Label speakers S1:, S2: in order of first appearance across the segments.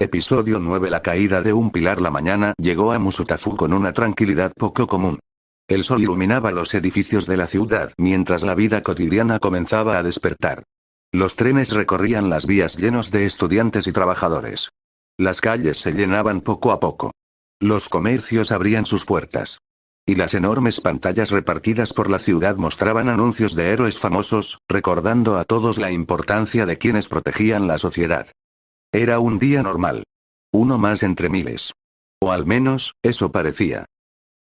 S1: Episodio 9. La caída de un pilar. La mañana llegó a Musutafu con una tranquilidad poco común. El sol iluminaba los edificios de la ciudad mientras la vida cotidiana comenzaba a despertar. Los trenes recorrían las vías llenos de estudiantes y trabajadores. Las calles se llenaban poco a poco. Los comercios abrían sus puertas. Y las enormes pantallas repartidas por la ciudad mostraban anuncios de héroes famosos, recordando a todos la importancia de quienes protegían la sociedad. Era un día normal. Uno más entre miles. O al menos, eso parecía.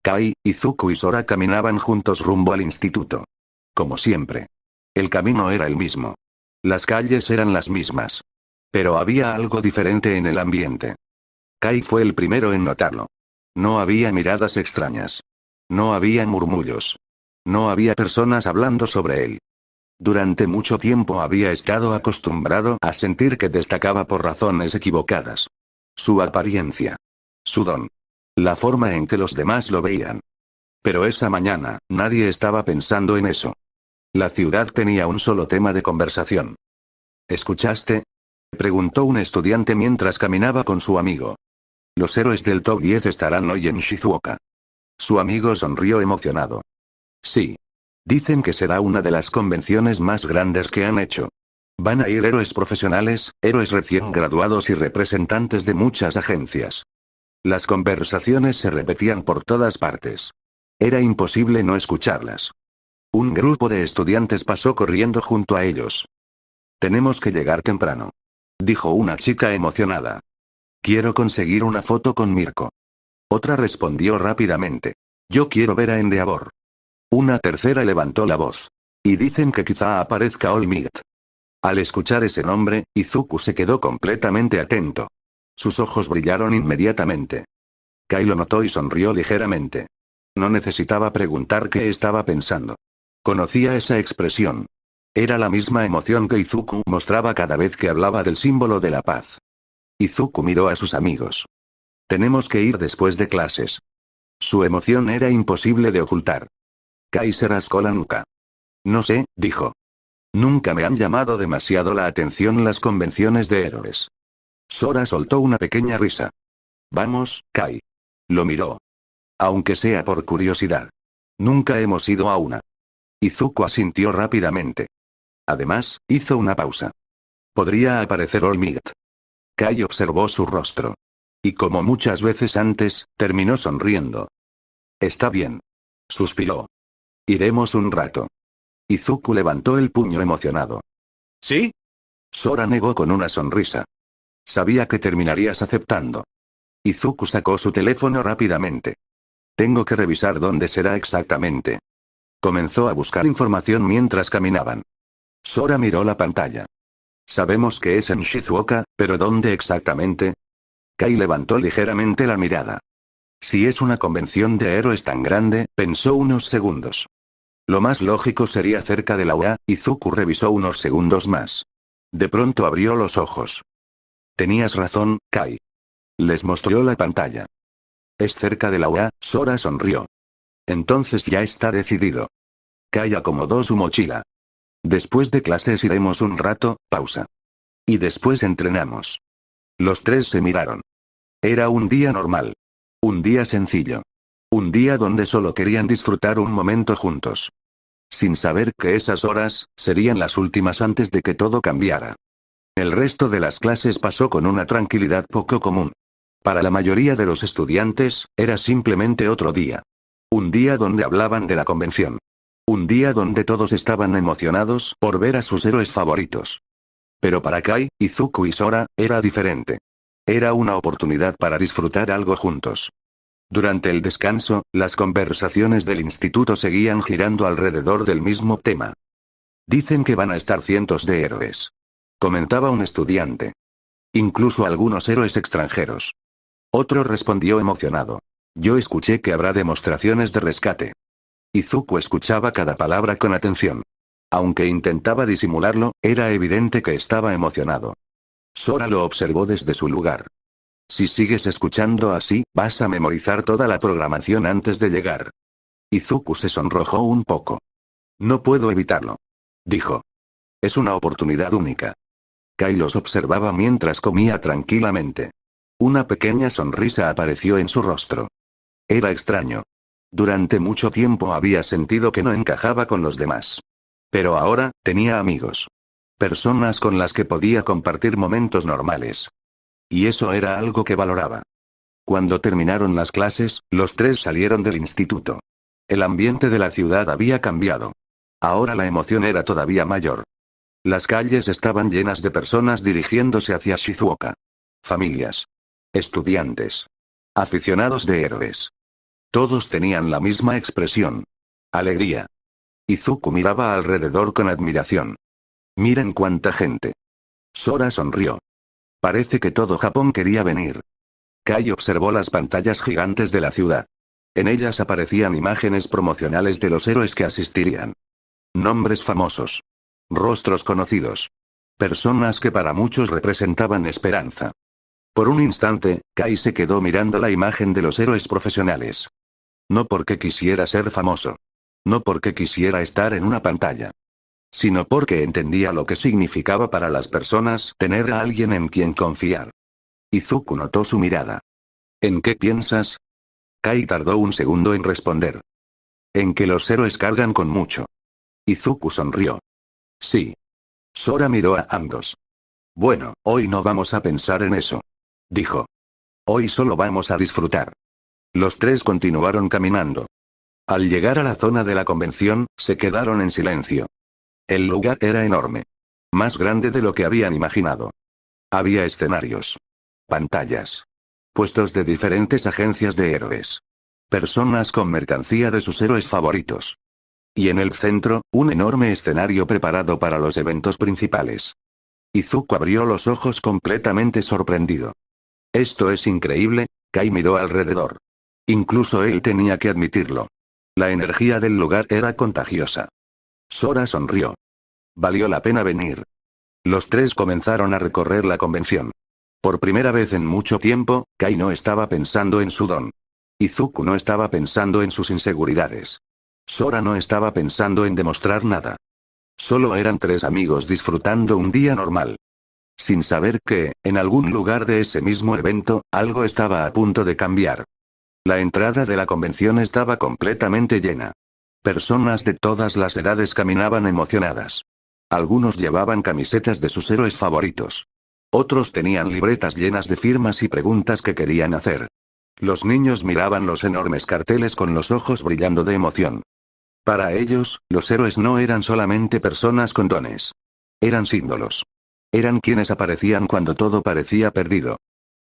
S1: Kai, Izuku y Sora caminaban juntos rumbo al instituto. Como siempre. El camino era el mismo. Las calles eran las mismas. Pero había algo diferente en el ambiente. Kai fue el primero en notarlo. No había miradas extrañas. No había murmullos. No había personas hablando sobre él. Durante mucho tiempo había estado acostumbrado a sentir que destacaba por razones equivocadas. Su apariencia. Su don. La forma en que los demás lo veían. Pero esa mañana, nadie estaba pensando en eso. La ciudad tenía un solo tema de conversación. ¿Escuchaste?, preguntó un estudiante mientras caminaba con su amigo. Los héroes del top 10 estarán hoy en Shizuoka. Su amigo sonrió emocionado. Sí. Dicen que será una de las convenciones más grandes que han hecho. Van a ir héroes profesionales, héroes recién graduados y representantes de muchas agencias. Las conversaciones se repetían por todas partes. Era imposible no escucharlas. Un grupo de estudiantes pasó corriendo junto a ellos. Tenemos que llegar temprano, dijo una chica emocionada. Quiero conseguir una foto con Mirko. Otra respondió rápidamente. Yo quiero ver a Endeavor. Una tercera levantó la voz. Y dicen que quizá aparezca All Might. Al escuchar ese nombre, Izuku se quedó completamente atento. Sus ojos brillaron inmediatamente. Kai lo notó y sonrió ligeramente. No necesitaba preguntar qué estaba pensando. Conocía esa expresión. Era la misma emoción que Izuku mostraba cada vez que hablaba del símbolo de la paz. Izuku miró a sus amigos. Tenemos que ir después de clases. Su emoción era imposible de ocultar. Kai se rascó la nuca. No sé, dijo. Nunca me han llamado demasiado la atención las convenciones de héroes. Sora soltó una pequeña risa. Vamos, Kai. Lo miró. Aunque sea por curiosidad. Nunca hemos ido a una. Izuku asintió rápidamente. Además, hizo una pausa. Podría aparecer All Might. Kai observó su rostro. Y como muchas veces antes, terminó sonriendo. Está bien. Suspiró. Iremos un rato. Izuku levantó el puño emocionado. ¿Sí? Sora negó con una sonrisa. Sabía que terminarías aceptando. Izuku sacó su teléfono rápidamente. Tengo que revisar dónde será exactamente. Comenzó a buscar información mientras caminaban. Sora miró la pantalla. Sabemos que es en Shizuoka, pero ¿dónde exactamente? Kai levantó ligeramente la mirada. Si es una convención de héroes tan grande, pensó unos segundos. Lo más lógico sería cerca de la UA. Izuku revisó unos segundos más. De pronto abrió los ojos. Tenías razón, Kai. Les mostró la pantalla. Es cerca de la UA. Sora sonrió. Entonces ya está decidido. Kai acomodó su mochila. Después de clases iremos un rato, pausa. Y después entrenamos. Los tres se miraron. Era un día normal. Un día sencillo. Un día donde solo querían disfrutar un momento juntos. Sin saber que esas horas serían las últimas antes de que todo cambiara. El resto de las clases pasó con una tranquilidad poco común. Para la mayoría de los estudiantes, era simplemente otro día. Un día donde hablaban de la convención. Un día donde todos estaban emocionados por ver a sus héroes favoritos. Pero para Kai, Izuku y Sora, era diferente. Era una oportunidad para disfrutar algo juntos. Durante el descanso, las conversaciones del instituto seguían girando alrededor del mismo tema. Dicen que van a estar cientos de héroes. Comentaba un estudiante. Incluso algunos héroes extranjeros. Otro respondió emocionado. Yo escuché que habrá demostraciones de rescate. Izuku escuchaba cada palabra con atención. Aunque intentaba disimularlo, era evidente que estaba emocionado. Sora lo observó desde su lugar. Si sigues escuchando así, vas a memorizar toda la programación antes de llegar. Izuku se sonrojó un poco. No puedo evitarlo. Dijo. Es una oportunidad única. Kai los observaba mientras comía tranquilamente. Una pequeña sonrisa apareció en su rostro. Era extraño. Durante mucho tiempo había sentido que no encajaba con los demás. Pero ahora, tenía amigos. Personas con las que podía compartir momentos normales. Y eso era algo que valoraba. Cuando terminaron las clases, los tres salieron del instituto. El ambiente de la ciudad había cambiado. Ahora la emoción era todavía mayor. Las calles estaban llenas de personas dirigiéndose hacia Shizuoka. Familias. Estudiantes. Aficionados de héroes. Todos tenían la misma expresión. Alegría. Izuku miraba alrededor con admiración. Miren cuánta gente. Sora sonrió. Parece que todo Japón quería venir. Kai observó las pantallas gigantes de la ciudad. En ellas aparecían imágenes promocionales de los héroes que asistirían. Nombres famosos. Rostros conocidos. Personas que para muchos representaban esperanza. Por un instante, Kai se quedó mirando la imagen de los héroes profesionales. No porque quisiera ser famoso. No porque quisiera estar en una pantalla. Sino porque entendía lo que significaba para las personas tener a alguien en quien confiar. Izuku notó su mirada. ¿En qué piensas? Kai tardó un segundo en responder. En que los héroes cargan con mucho. Izuku sonrió. Sí. Sora miró a ambos. Bueno, hoy no vamos a pensar en eso. Dijo. Hoy solo vamos a disfrutar. Los tres continuaron caminando. Al llegar a la zona de la convención, se quedaron en silencio. El lugar era enorme. Más grande de lo que habían imaginado. Había escenarios. Pantallas. Puestos de diferentes agencias de héroes. Personas con mercancía de sus héroes favoritos. Y en el centro, un enorme escenario preparado para los eventos principales. Izuku abrió los ojos completamente sorprendido. Esto es increíble. Kai miró alrededor. Incluso él tenía que admitirlo. La energía del lugar era contagiosa. Sora sonrió. Valió la pena venir. Los tres comenzaron a recorrer la convención. Por primera vez en mucho tiempo, Kai no estaba pensando en su don. Izuku no estaba pensando en sus inseguridades. Sora no estaba pensando en demostrar nada. Solo eran tres amigos disfrutando un día normal. Sin saber que, en algún lugar de ese mismo evento, algo estaba a punto de cambiar. La entrada de la convención estaba completamente llena. Personas de todas las edades caminaban emocionadas. Algunos llevaban camisetas de sus héroes favoritos. Otros tenían libretas llenas de firmas y preguntas que querían hacer. Los niños miraban los enormes carteles con los ojos brillando de emoción. Para ellos, los héroes no eran solamente personas con dones. Eran símbolos. Eran quienes aparecían cuando todo parecía perdido.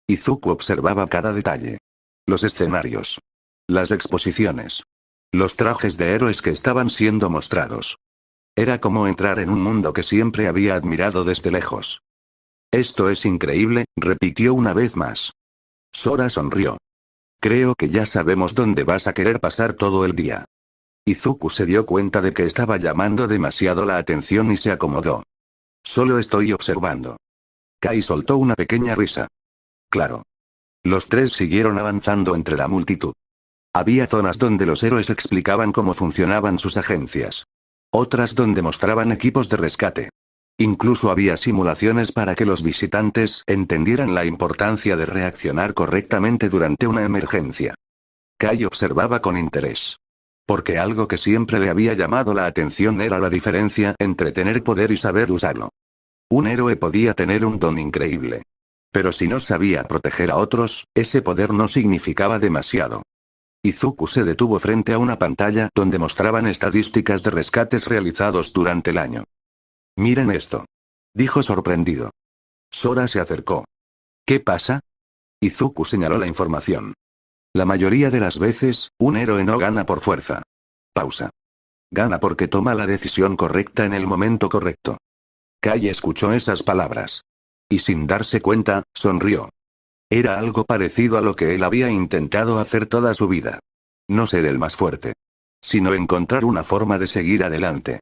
S1: Izuku observaba cada detalle. Los escenarios. Las exposiciones. Los trajes de héroes que estaban siendo mostrados. Era como entrar en un mundo que siempre había admirado desde lejos. Esto es increíble, repitió una vez más. Sora sonrió. Creo que ya sabemos dónde vas a querer pasar todo el día. Izuku se dio cuenta de que estaba llamando demasiado la atención y se acomodó. Solo estoy observando. Kai soltó una pequeña risa. Claro. Los tres siguieron avanzando entre la multitud. Había zonas donde los héroes explicaban cómo funcionaban sus agencias. Otras donde mostraban equipos de rescate. Incluso había simulaciones para que los visitantes entendieran la importancia de reaccionar correctamente durante una emergencia. Kai observaba con interés. Porque algo que siempre le había llamado la atención era la diferencia entre tener poder y saber usarlo. Un héroe podía tener un don increíble. Pero si no sabía proteger a otros, ese poder no significaba demasiado. Izuku se detuvo frente a una pantalla donde mostraban estadísticas de rescates realizados durante el año. Miren esto. Dijo sorprendido. Sora se acercó. ¿Qué pasa? Izuku señaló la información. La mayoría de las veces, un héroe no gana por fuerza. Pausa. Gana porque toma la decisión correcta en el momento correcto. Kai escuchó esas palabras. Y sin darse cuenta, sonrió. Era algo parecido a lo que él había intentado hacer toda su vida. No ser el más fuerte. Sino encontrar una forma de seguir adelante.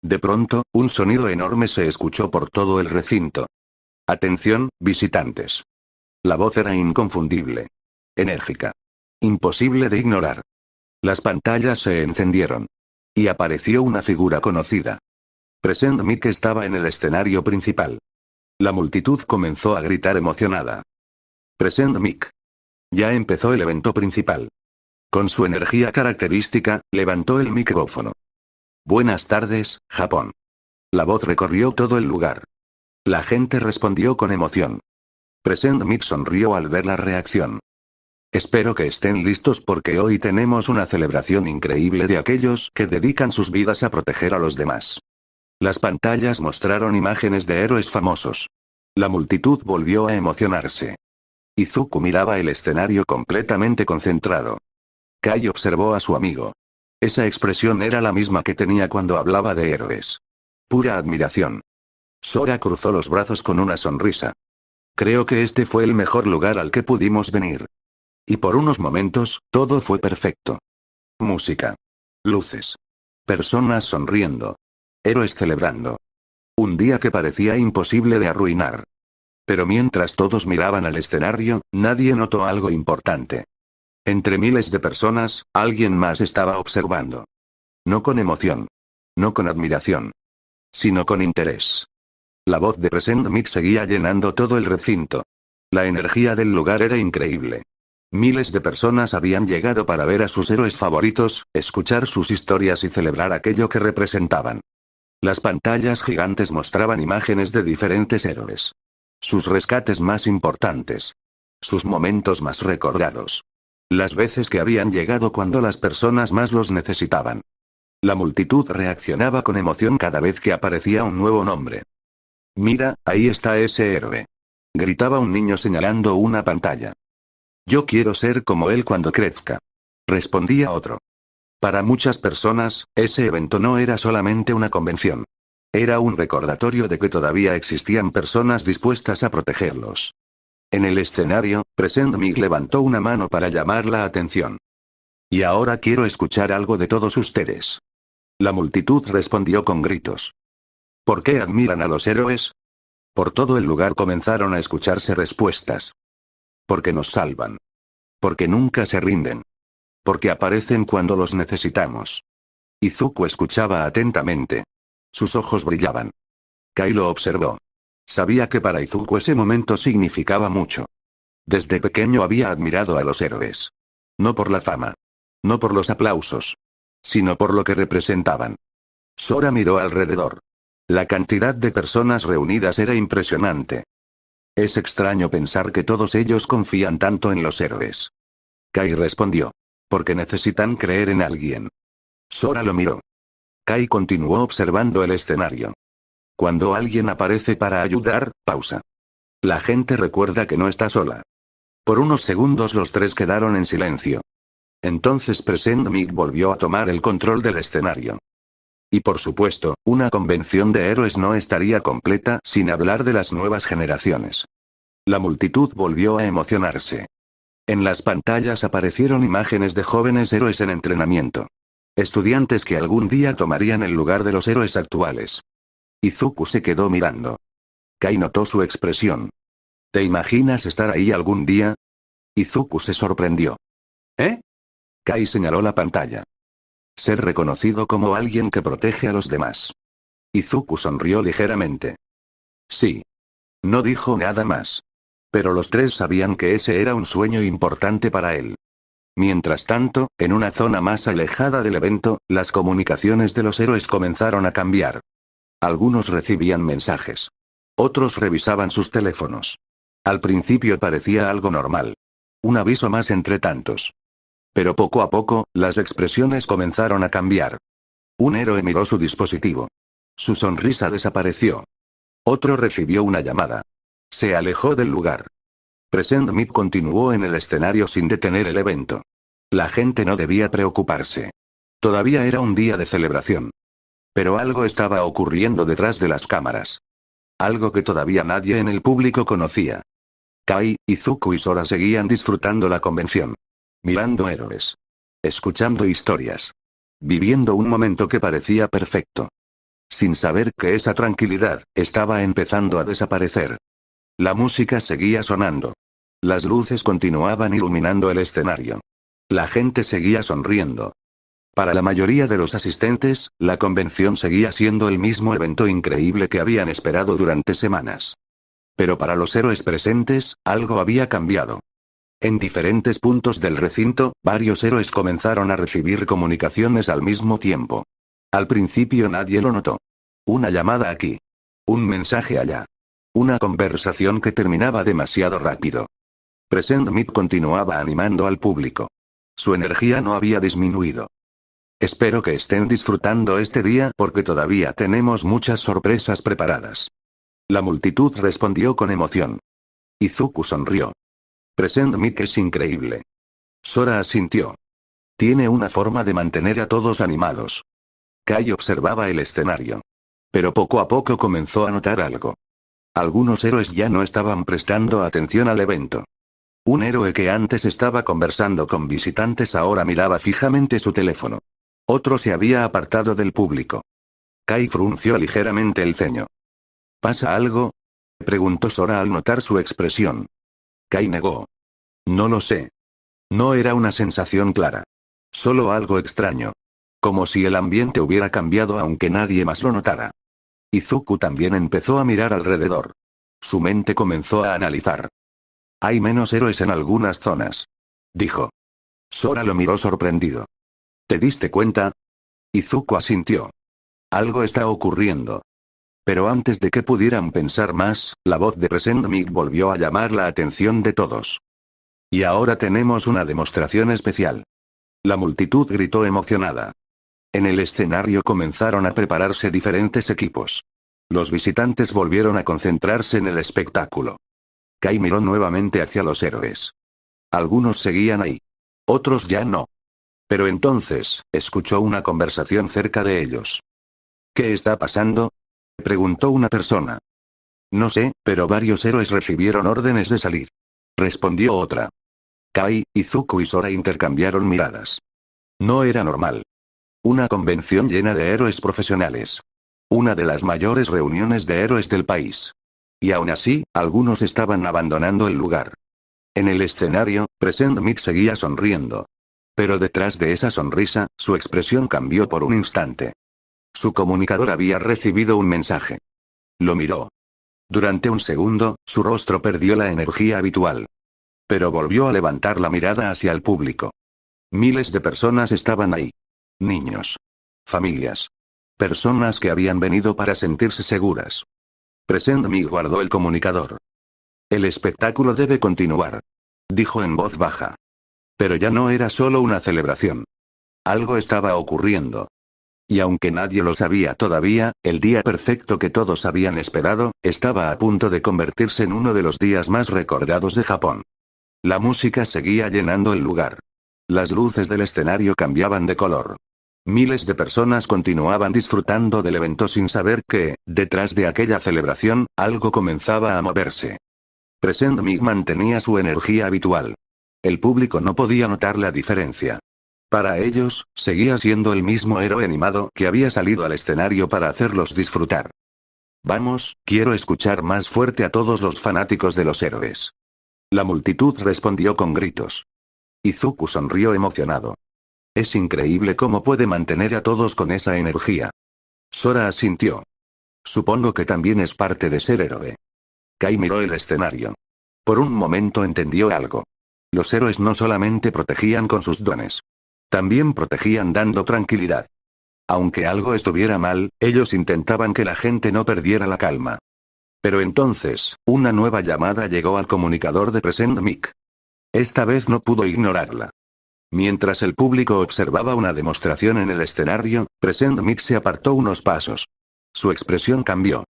S1: De pronto, un sonido enorme se escuchó por todo el recinto. Atención, visitantes. La voz era inconfundible. Enérgica. Imposible de ignorar. Las pantallas se encendieron. Y apareció una figura conocida. Present Mic estaba en el escenario principal. La multitud comenzó a gritar emocionada. Present Mic. Ya empezó el evento principal. Con su energía característica, levantó el micrófono. Buenas tardes, Japón. La voz recorrió todo el lugar. La gente respondió con emoción. Present Mic sonrió al ver la reacción. Espero que estén listos porque hoy tenemos una celebración increíble de aquellos que dedican sus vidas a proteger a los demás. Las pantallas mostraron imágenes de héroes famosos. La multitud volvió a emocionarse. Izuku miraba el escenario completamente concentrado. Kai observó a su amigo. Esa expresión era la misma que tenía cuando hablaba de héroes. Pura admiración. Sora cruzó los brazos con una sonrisa. Creo que este fue el mejor lugar al que pudimos venir. Y por unos momentos, todo fue perfecto. Música. Luces. Personas sonriendo. Héroes celebrando. Un día que parecía imposible de arruinar. Pero mientras todos miraban al escenario, nadie notó algo importante. Entre miles de personas, alguien más estaba observando. No con emoción. No con admiración. Sino con interés. La voz de Present Mic seguía llenando todo el recinto. La energía del lugar era increíble. Miles de personas habían llegado para ver a sus héroes favoritos, escuchar sus historias y celebrar aquello que representaban. Las pantallas gigantes mostraban imágenes de diferentes héroes. Sus rescates más importantes. Sus momentos más recordados. Las veces que habían llegado cuando las personas más los necesitaban. La multitud reaccionaba con emoción cada vez que aparecía un nuevo nombre. Mira, ahí está ese héroe. Gritaba un niño señalando una pantalla. Yo quiero ser como él cuando crezca. Respondía otro. Para muchas personas, ese evento no era solamente una convención. Era un recordatorio de que todavía existían personas dispuestas a protegerlos. En el escenario, Present Mic levantó una mano para llamar la atención. Y ahora quiero escuchar algo de todos ustedes. La multitud respondió con gritos. ¿Por qué admiran a los héroes? Por todo el lugar comenzaron a escucharse respuestas. Porque nos salvan. Porque nunca se rinden. Porque aparecen cuando los necesitamos. Izuku escuchaba atentamente. Sus ojos brillaban. Kai lo observó. Sabía que para Izuku ese momento significaba mucho. Desde pequeño había admirado a los héroes. No por la fama. No por los aplausos. Sino por lo que representaban. Sora miró alrededor. La cantidad de personas reunidas era impresionante. Es extraño pensar que todos ellos confían tanto en los héroes. Kai respondió. Porque necesitan creer en alguien. Sora lo miró. Kai continuó observando el escenario. Cuando alguien aparece para ayudar, pausa. La gente recuerda que no está sola. Por unos segundos los tres quedaron en silencio. Entonces Present Mic volvió a tomar el control del escenario. Y por supuesto, una convención de héroes no estaría completa sin hablar de las nuevas generaciones. La multitud volvió a emocionarse. En las pantallas aparecieron imágenes de jóvenes héroes en entrenamiento. Estudiantes que algún día tomarían el lugar de los héroes actuales. Izuku se quedó mirando. Kai notó su expresión. ¿Te imaginas estar ahí algún día? Izuku se sorprendió. ¿Eh? Kai señaló la pantalla. Ser reconocido como alguien que protege a los demás. Izuku sonrió ligeramente. Sí. No dijo nada más. Pero los tres sabían que ese era un sueño importante para él. Mientras tanto, en una zona más alejada del evento, las comunicaciones de los héroes comenzaron a cambiar. Algunos recibían mensajes. Otros revisaban sus teléfonos. Al principio parecía algo normal. Un aviso más entre tantos. Pero poco a poco, las expresiones comenzaron a cambiar. Un héroe miró su dispositivo. Su sonrisa desapareció. Otro recibió una llamada. Se alejó del lugar. Present Mic continuó en el escenario sin detener el evento. La gente no debía preocuparse. Todavía era un día de celebración. Pero algo estaba ocurriendo detrás de las cámaras. Algo que todavía nadie en el público conocía. Kai, Izuku y Sora seguían disfrutando la convención. Mirando héroes. Escuchando historias. Viviendo un momento que parecía perfecto. Sin saber que esa tranquilidad estaba empezando a desaparecer. La música seguía sonando. Las luces continuaban iluminando el escenario. La gente seguía sonriendo. Para la mayoría de los asistentes, la convención seguía siendo el mismo evento increíble que habían esperado durante semanas. Pero para los héroes presentes, algo había cambiado. En diferentes puntos del recinto, varios héroes comenzaron a recibir comunicaciones al mismo tiempo. Al principio nadie lo notó. Una llamada aquí. Un mensaje allá. Una conversación que terminaba demasiado rápido. Present Mic continuaba animando al público. Su energía no había disminuido. Espero que estén disfrutando este día porque todavía tenemos muchas sorpresas preparadas. La multitud respondió con emoción. Izuku sonrió. Present Mic es increíble. Sora asintió. Tiene una forma de mantener a todos animados. Kai observaba el escenario. Pero poco a poco comenzó a notar algo. Algunos héroes ya no estaban prestando atención al evento. Un héroe que antes estaba conversando con visitantes ahora miraba fijamente su teléfono. Otro se había apartado del público. Kai frunció ligeramente el ceño. ¿Pasa algo?, preguntó Sora al notar su expresión. Kai negó. No lo sé. No era una sensación clara. Solo algo extraño. Como si el ambiente hubiera cambiado aunque nadie más lo notara. Izuku también empezó a mirar alrededor. Su mente comenzó a analizar. Hay menos héroes en algunas zonas, dijo. Sora lo miró sorprendido. ¿Te diste cuenta? Izuku asintió. Algo está ocurriendo. Pero antes de que pudieran pensar más, la voz de Present Mic volvió a llamar la atención de todos. Y ahora tenemos una demostración especial. La multitud gritó emocionada. En el escenario comenzaron a prepararse diferentes equipos. Los visitantes volvieron a concentrarse en el espectáculo. Kai miró nuevamente hacia los héroes. Algunos seguían ahí. Otros ya no. Pero entonces, escuchó una conversación cerca de ellos. ¿Qué está pasando?, preguntó una persona. No sé, pero varios héroes recibieron órdenes de salir, respondió otra. Kai, Izuku y Sora intercambiaron miradas. No era normal. Una convención llena de héroes profesionales. Una de las mayores reuniones de héroes del país. Y aún así, algunos estaban abandonando el lugar. En el escenario, Present Mic seguía sonriendo. Pero detrás de esa sonrisa, su expresión cambió por un instante. Su comunicador había recibido un mensaje. Lo miró. Durante un segundo, su rostro perdió la energía habitual. Pero volvió a levantar la mirada hacia el público. Miles de personas estaban ahí. Niños. Familias. Personas que habían venido para sentirse seguras. Present Mic guardó el comunicador. El espectáculo debe continuar, dijo en voz baja. Pero ya no era solo una celebración. Algo estaba ocurriendo. Y aunque nadie lo sabía todavía, el día perfecto que todos habían esperado, estaba a punto de convertirse en uno de los días más recordados de Japón. La música seguía llenando el lugar. Las luces del escenario cambiaban de color. Miles de personas continuaban disfrutando del evento sin saber que, detrás de aquella celebración, algo comenzaba a moverse. Present Mic mantenía su energía habitual. El público no podía notar la diferencia. Para ellos, seguía siendo el mismo héroe animado que había salido al escenario para hacerlos disfrutar. Vamos, quiero escuchar más fuerte a todos los fanáticos de los héroes. La multitud respondió con gritos. Izuku sonrió emocionado. Es increíble cómo puede mantener a todos con esa energía. Sora asintió. Supongo que también es parte de ser héroe. Kai miró el escenario. Por un momento entendió algo. Los héroes no solamente protegían con sus dones. También protegían dando tranquilidad. Aunque algo estuviera mal, ellos intentaban que la gente no perdiera la calma. Pero entonces, una nueva llamada llegó al comunicador de Present Mic. Esta vez no pudo ignorarla. Mientras el público observaba una demostración en el escenario, Present Mic se apartó unos pasos. Su expresión cambió.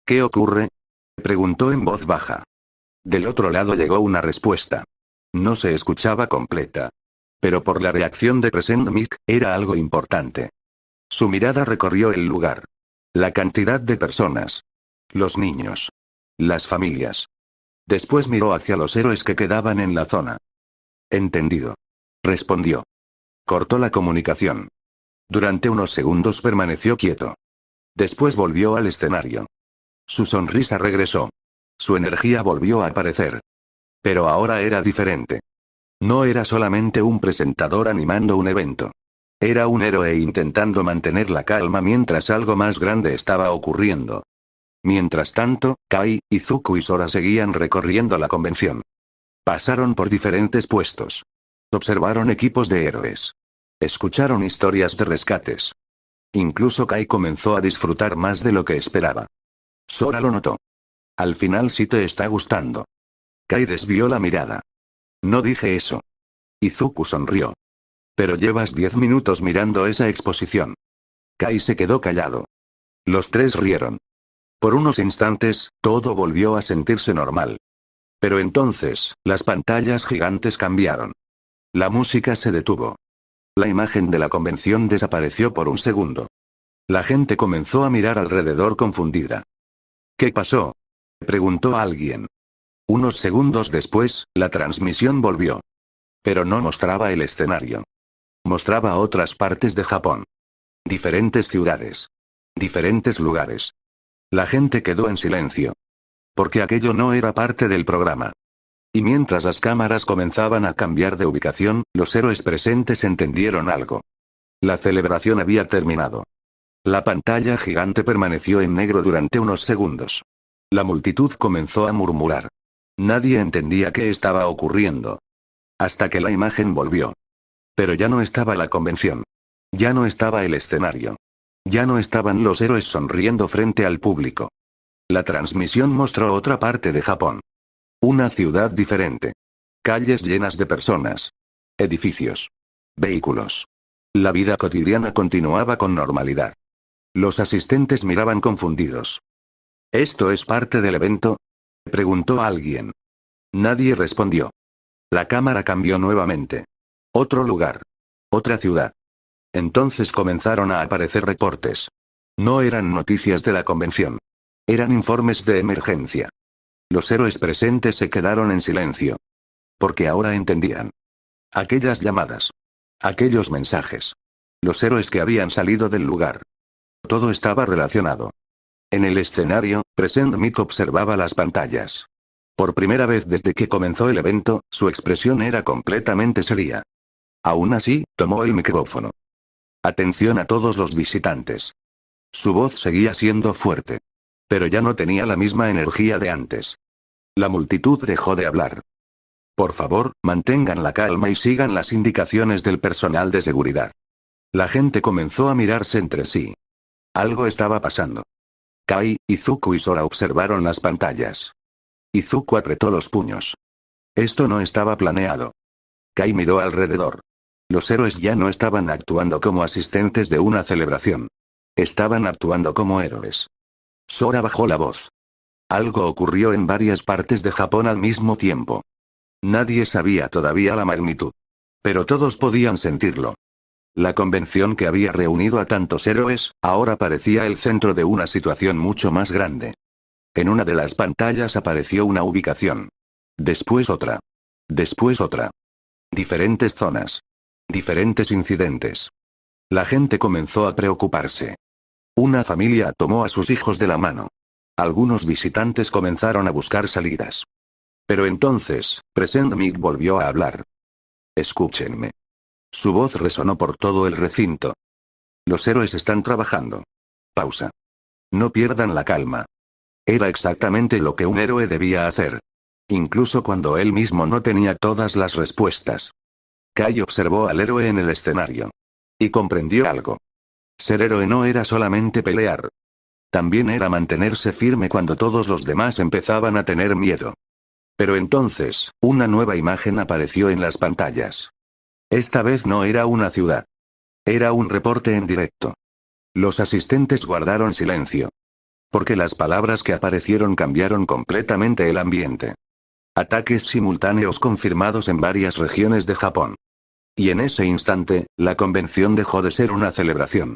S1: ¿Qué ocurre?, preguntó en voz baja. Del otro lado llegó una respuesta. No se escuchaba completa. Pero por la reacción de Present Mic, era algo importante. Su mirada recorrió el lugar. La cantidad de personas. Los niños. Las familias. Después miró hacia los héroes que quedaban en la zona. Entendido, respondió. Cortó la comunicación. Durante unos segundos permaneció quieto. Después volvió al escenario. Su sonrisa regresó. Su energía volvió a aparecer. Pero ahora era diferente. No era solamente un presentador animando un evento. Era un héroe intentando mantener la calma mientras algo más grande estaba ocurriendo. Mientras tanto, Kai, Izuku y Sora seguían recorriendo la convención. Pasaron por diferentes puestos. Observaron equipos de héroes. Escucharon historias de rescates. Incluso Kai comenzó a disfrutar más de lo que esperaba. Sora lo notó. Al final sí te está gustando. Kai desvió la mirada. No dije eso. Izuku sonrió. Pero llevas 10 minutos mirando esa exposición. Kai se quedó callado. Los tres rieron. Por unos instantes, todo volvió a sentirse normal. Pero entonces, las pantallas gigantes cambiaron. La música se detuvo. La imagen de la convención desapareció por un segundo. La gente comenzó a mirar alrededor confundida. ¿Qué pasó?, preguntó alguien. Unos segundos después, la transmisión volvió. Pero no mostraba el escenario. Mostraba otras partes de Japón. Diferentes ciudades. Diferentes lugares. La gente quedó en silencio. Porque aquello no era parte del programa. Y mientras las cámaras comenzaban a cambiar de ubicación, los héroes presentes entendieron algo. La celebración había terminado. La pantalla gigante permaneció en negro durante unos segundos. La multitud comenzó a murmurar. Nadie entendía qué estaba ocurriendo. Hasta que la imagen volvió. Pero ya no estaba la convención. Ya no estaba el escenario. Ya no estaban los héroes sonriendo frente al público. La transmisión mostró otra parte de Japón. Una ciudad diferente. Calles llenas de personas. Edificios. Vehículos. La vida cotidiana continuaba con normalidad. Los asistentes miraban confundidos. ¿Esto es parte del evento?, preguntó alguien. Nadie respondió. La cámara cambió nuevamente. Otro lugar. Otra ciudad. Entonces comenzaron a aparecer reportes. No eran noticias de la convención. Eran informes de emergencia. Los héroes presentes se quedaron en silencio. Porque ahora entendían. Aquellas llamadas. Aquellos mensajes. Los héroes que habían salido del lugar. Todo estaba relacionado. En el escenario, Present Mic observaba las pantallas. Por primera vez desde que comenzó el evento, su expresión era completamente seria. Aún así, tomó el micrófono. Atención a todos los visitantes. Su voz seguía siendo fuerte. Pero ya no tenía la misma energía de antes. La multitud dejó de hablar. Por favor, mantengan la calma y sigan las indicaciones del personal de seguridad. La gente comenzó a mirarse entre sí. Algo estaba pasando. Kai, Izuku y Sora observaron las pantallas. Izuku apretó los puños. Esto no estaba planeado. Kai miró alrededor. Los héroes ya no estaban actuando como asistentes de una celebración. Estaban actuando como héroes. Sora bajó la voz. Algo ocurrió en varias partes de Japón al mismo tiempo. Nadie sabía todavía la magnitud. Pero todos podían sentirlo. La convención que había reunido a tantos héroes, ahora parecía el centro de una situación mucho más grande. En una de las pantallas apareció una ubicación. Después otra. Después otra. Diferentes zonas. Diferentes incidentes. La gente comenzó a preocuparse. Una familia tomó a sus hijos de la mano. Algunos visitantes comenzaron a buscar salidas. Pero entonces, Present Mic volvió a hablar. Escúchenme. Su voz resonó por todo el recinto. Los héroes están trabajando. Pausa. No pierdan la calma. Era exactamente lo que un héroe debía hacer. Incluso cuando él mismo no tenía todas las respuestas. Kai observó al héroe en el escenario. Y comprendió algo. Ser héroe no era solamente pelear. También era mantenerse firme cuando todos los demás empezaban a tener miedo. Pero entonces, una nueva imagen apareció en las pantallas. Esta vez no era una ciudad. Era un reporte en directo. Los asistentes guardaron silencio. Porque las palabras que aparecieron cambiaron completamente el ambiente. Ataques simultáneos confirmados en varias regiones de Japón. Y en ese instante, la convención dejó de ser una celebración.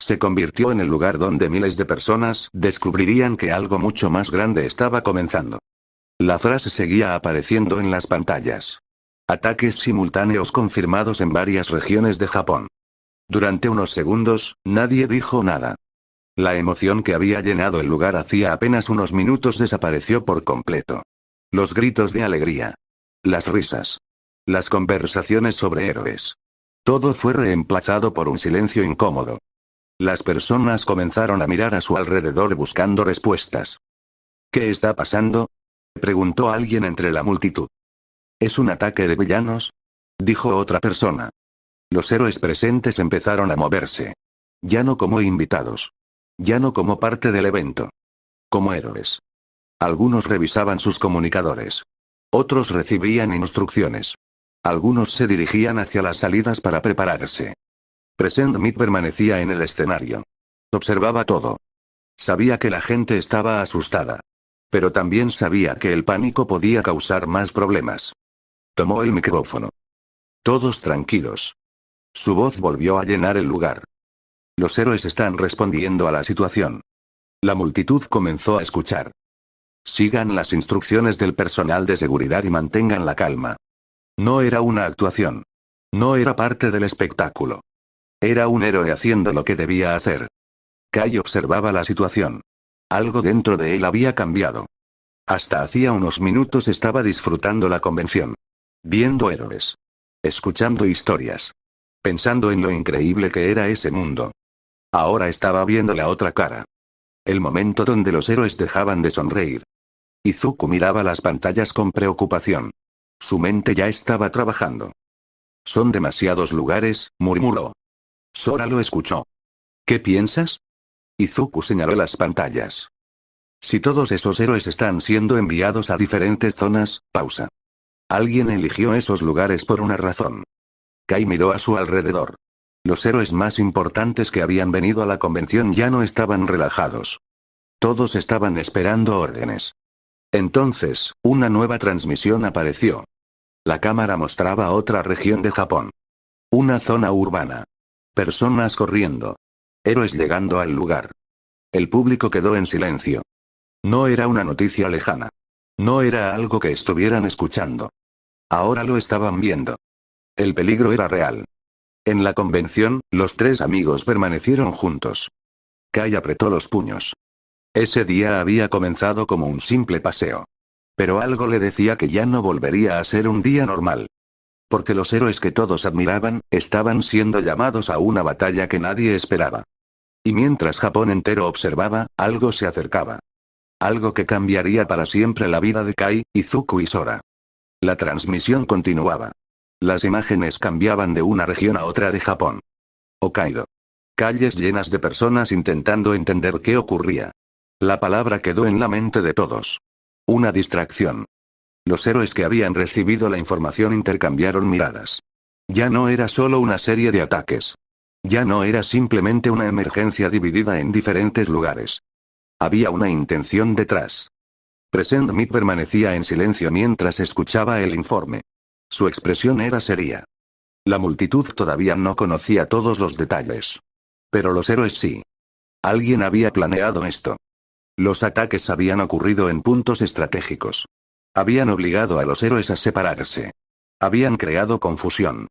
S1: Se convirtió en el lugar donde miles de personas descubrirían que algo mucho más grande estaba comenzando. La frase seguía apareciendo en las pantallas. Ataques simultáneos confirmados en varias regiones de Japón. Durante unos segundos, nadie dijo nada. La emoción que había llenado el lugar hacía apenas unos minutos desapareció por completo. Los gritos de alegría. Las risas. Las conversaciones sobre héroes. Todo fue reemplazado por un silencio incómodo. Las personas comenzaron a mirar a su alrededor buscando respuestas. ¿Qué está pasando?, preguntó alguien entre la multitud. ¿Es un ataque de villanos?, dijo otra persona. Los héroes presentes empezaron a moverse. Ya no como invitados. Ya no como parte del evento. Como héroes. Algunos revisaban sus comunicadores. Otros recibían instrucciones. Algunos se dirigían hacia las salidas para prepararse. Present Mick permanecía en el escenario. Observaba todo. Sabía que la gente estaba asustada. Pero también sabía que el pánico podía causar más problemas. Tomó el micrófono. Todos tranquilos. Su voz volvió a llenar el lugar. Los héroes están respondiendo a la situación. La multitud comenzó a escuchar. Sigan las instrucciones del personal de seguridad y mantengan la calma. No era una actuación. No era parte del espectáculo. Era un héroe haciendo lo que debía hacer. Kai observaba la situación. Algo dentro de él había cambiado. Hasta hacía unos minutos estaba disfrutando la convención. Viendo héroes. Escuchando historias. Pensando en lo increíble que era ese mundo. Ahora estaba viendo la otra cara. El momento donde los héroes dejaban de sonreír. Izuku miraba las pantallas con preocupación. Su mente ya estaba trabajando. Son demasiados lugares, murmuró. Sora lo escuchó. ¿Qué piensas? Izuku señaló las pantallas. Si todos esos héroes están siendo enviados a diferentes zonas, pausa. Alguien eligió esos lugares por una razón. Kai miró a su alrededor. Los héroes más importantes que habían venido a la convención ya no estaban relajados. Todos estaban esperando órdenes. Entonces, una nueva transmisión apareció. La cámara mostraba otra región de Japón. Una zona urbana. Personas corriendo. Héroes llegando al lugar. El público quedó en silencio. No era una noticia lejana. No era algo que estuvieran escuchando. Ahora lo estaban viendo. El peligro era real. En la convención, los tres amigos permanecieron juntos. Kai apretó los puños. Ese día había comenzado como un simple paseo. Pero algo le decía que ya no volvería a ser un día normal. Porque los héroes que todos admiraban, estaban siendo llamados a una batalla que nadie esperaba. Y mientras Japón entero observaba, algo se acercaba. Algo que cambiaría para siempre la vida de Kai, Izuku y Sora. La transmisión continuaba. Las imágenes cambiaban de una región a otra de Japón. Hokkaido. Calles llenas de personas intentando entender qué ocurría. La palabra quedó en la mente de todos. Una distracción. Los héroes que habían recibido la información intercambiaron miradas. Ya no era solo una serie de ataques. Ya no era simplemente una emergencia dividida en diferentes lugares. Había una intención detrás. Present Mick permanecía en silencio mientras escuchaba el informe. Su expresión era seria. La multitud todavía no conocía todos los detalles. Pero los héroes sí. Alguien había planeado esto. Los ataques habían ocurrido en puntos estratégicos. Habían obligado a los héroes a separarse. Habían creado confusión.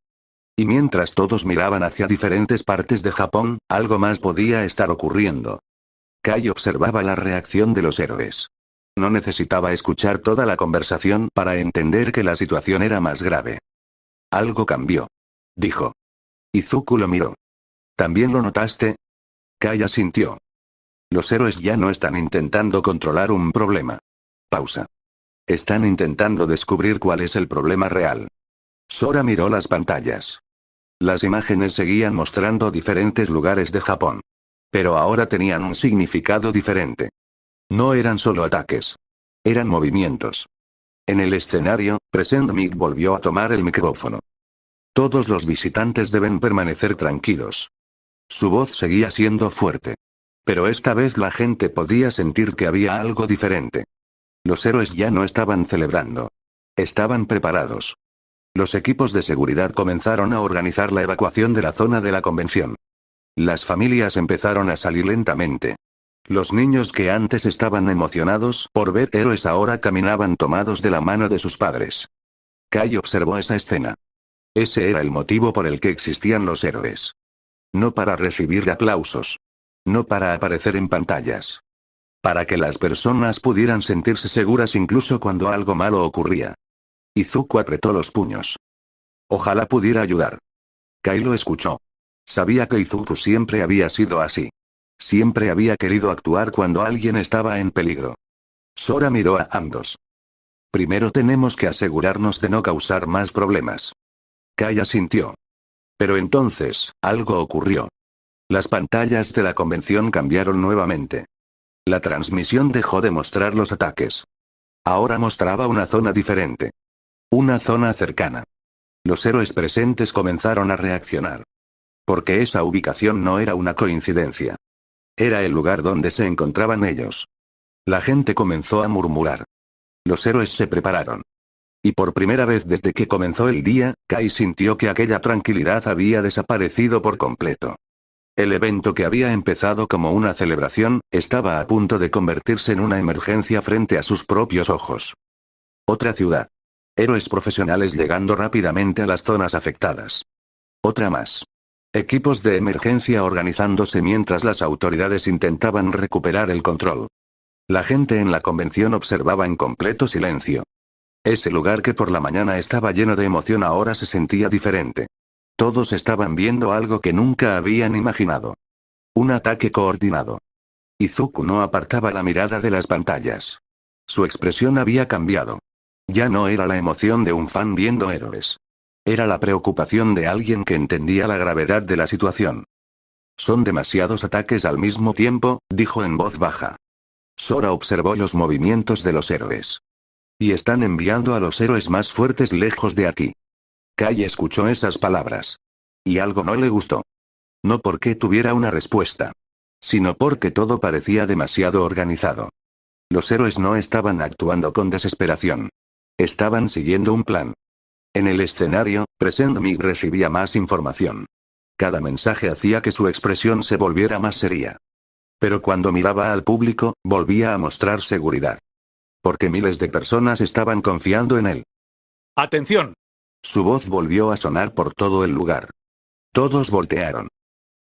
S1: Y mientras todos miraban hacia diferentes partes de Japón, algo más podía estar ocurriendo. Kai observaba la reacción de los héroes. No necesitaba escuchar toda la conversación para entender que la situación era más grave. Algo cambió. Dijo. Izuku lo miró. ¿También lo notaste? Kai asintió. Los héroes ya no están intentando controlar un problema. Pausa. Están intentando descubrir cuál es el problema real. Sora miró las pantallas. Las imágenes seguían mostrando diferentes lugares de Japón. Pero ahora tenían un significado diferente. No eran solo ataques. Eran movimientos. En el escenario, Present Mick volvió a tomar el micrófono. Todos los visitantes deben permanecer tranquilos. Su voz seguía siendo fuerte. Pero esta vez la gente podía sentir que había algo diferente. Los héroes ya no estaban celebrando. Estaban preparados. Los equipos de seguridad comenzaron a organizar la evacuación de la zona de la convención. Las familias empezaron a salir lentamente. Los niños que antes estaban emocionados por ver héroes ahora caminaban tomados de la mano de sus padres. Kai observó esa escena. Ese era el motivo por el que existían los héroes. No para recibir aplausos. No para aparecer en pantallas. Para que las personas pudieran sentirse seguras incluso cuando algo malo ocurría. Izuku apretó los puños. Ojalá pudiera ayudar. Kai lo escuchó. Sabía que Izuku siempre había sido así. Siempre había querido actuar cuando alguien estaba en peligro. Sora miró a ambos. Primero tenemos que asegurarnos de no causar más problemas. Kai asintió. Pero entonces, algo ocurrió. Las pantallas de la convención cambiaron nuevamente. La transmisión dejó de mostrar los ataques. Ahora mostraba una zona diferente. Una zona cercana. Los héroes presentes comenzaron a reaccionar. Porque esa ubicación no era una coincidencia. Era el lugar donde se encontraban ellos. La gente comenzó a murmurar. Los héroes se prepararon. Y por primera vez desde que comenzó el día, Kai sintió que aquella tranquilidad había desaparecido por completo. El evento que había empezado como una celebración, estaba a punto de convertirse en una emergencia frente a sus propios ojos. Otra ciudad. Héroes profesionales llegando rápidamente a las zonas afectadas. Otra más. Equipos de emergencia organizándose mientras las autoridades intentaban recuperar el control. La gente en la convención observaba en completo silencio. Ese lugar que por la mañana estaba lleno de emoción ahora se sentía diferente. Todos estaban viendo algo que nunca habían imaginado. Un ataque coordinado. Izuku no apartaba la mirada de las pantallas. Su expresión había cambiado. Ya no era la emoción de un fan viendo héroes. Era la preocupación de alguien que entendía la gravedad de la situación. Son demasiados ataques al mismo tiempo, dijo en voz baja. Sora observó los movimientos de los héroes. Y están enviando a los héroes más fuertes lejos de aquí. Kai escuchó esas palabras. Y algo no le gustó. No porque tuviera una respuesta. Sino porque todo parecía demasiado organizado. Los héroes no estaban actuando con desesperación. Estaban siguiendo un plan. En el escenario, Present Mig recibía más información. Cada mensaje hacía que su expresión se volviera más seria. Pero cuando miraba al público, volvía a mostrar seguridad. Porque miles de personas estaban confiando en él.
S2: ¡Atención!
S1: Su voz volvió a sonar por todo el lugar. Todos voltearon.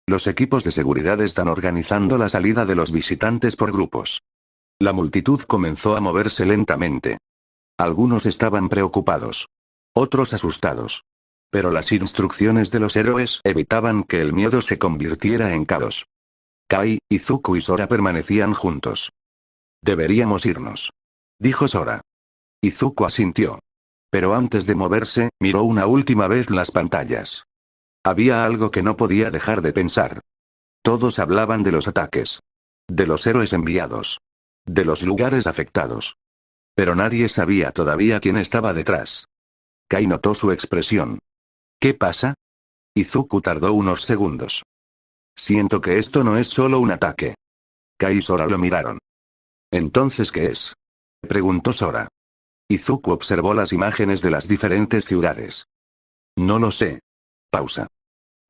S1: Los equipos de seguridad están organizando la salida de los visitantes por grupos. La multitud comenzó a moverse lentamente. Algunos estaban preocupados. Otros asustados. Pero las instrucciones de los héroes evitaban que el miedo se convirtiera en caos. Kai, Izuku y Sora permanecían juntos. Deberíamos irnos. Dijo Sora. Izuku asintió. Pero antes de moverse, miró una última vez las pantallas. Había algo que no podía dejar de pensar. Todos hablaban de los ataques. De los héroes enviados. De los lugares afectados. Pero nadie sabía todavía quién estaba detrás. Kai notó su expresión. ¿Qué pasa? Izuku tardó unos segundos. Siento que esto no es solo un ataque. Kai y Sora lo miraron. ¿Entonces qué es? Preguntó Sora. Izuku observó las imágenes de las diferentes ciudades. No lo sé. Pausa.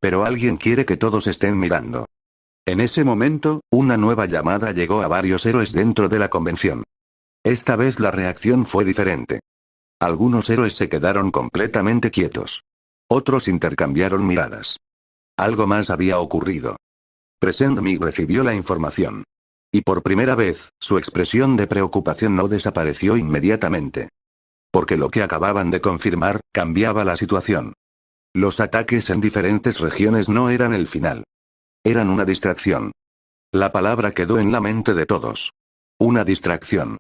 S1: Pero alguien quiere que todos estén mirando. En ese momento, una nueva llamada llegó a varios héroes dentro de la convención. Esta vez la reacción fue diferente. Algunos héroes se quedaron completamente quietos. Otros intercambiaron miradas. Algo más había ocurrido. Present Mig recibió la información. Y por primera vez, su expresión de preocupación no desapareció inmediatamente. Porque lo que acababan de confirmar, cambiaba la situación. Los ataques en diferentes regiones no eran el final. Eran una distracción. La palabra quedó en la mente de todos. Una distracción.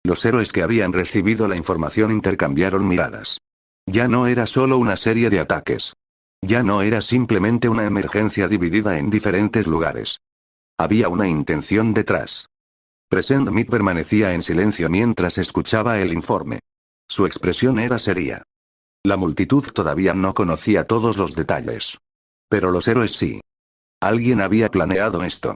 S1: Los héroes que habían recibido la información intercambiaron miradas. Ya no era solo una serie de ataques. Ya no era simplemente una emergencia dividida en diferentes lugares. Había una intención detrás. Present Mig permanecía en silencio mientras escuchaba el informe. Su expresión era seria. La multitud todavía no conocía todos los detalles. Pero los héroes sí. Alguien había planeado esto.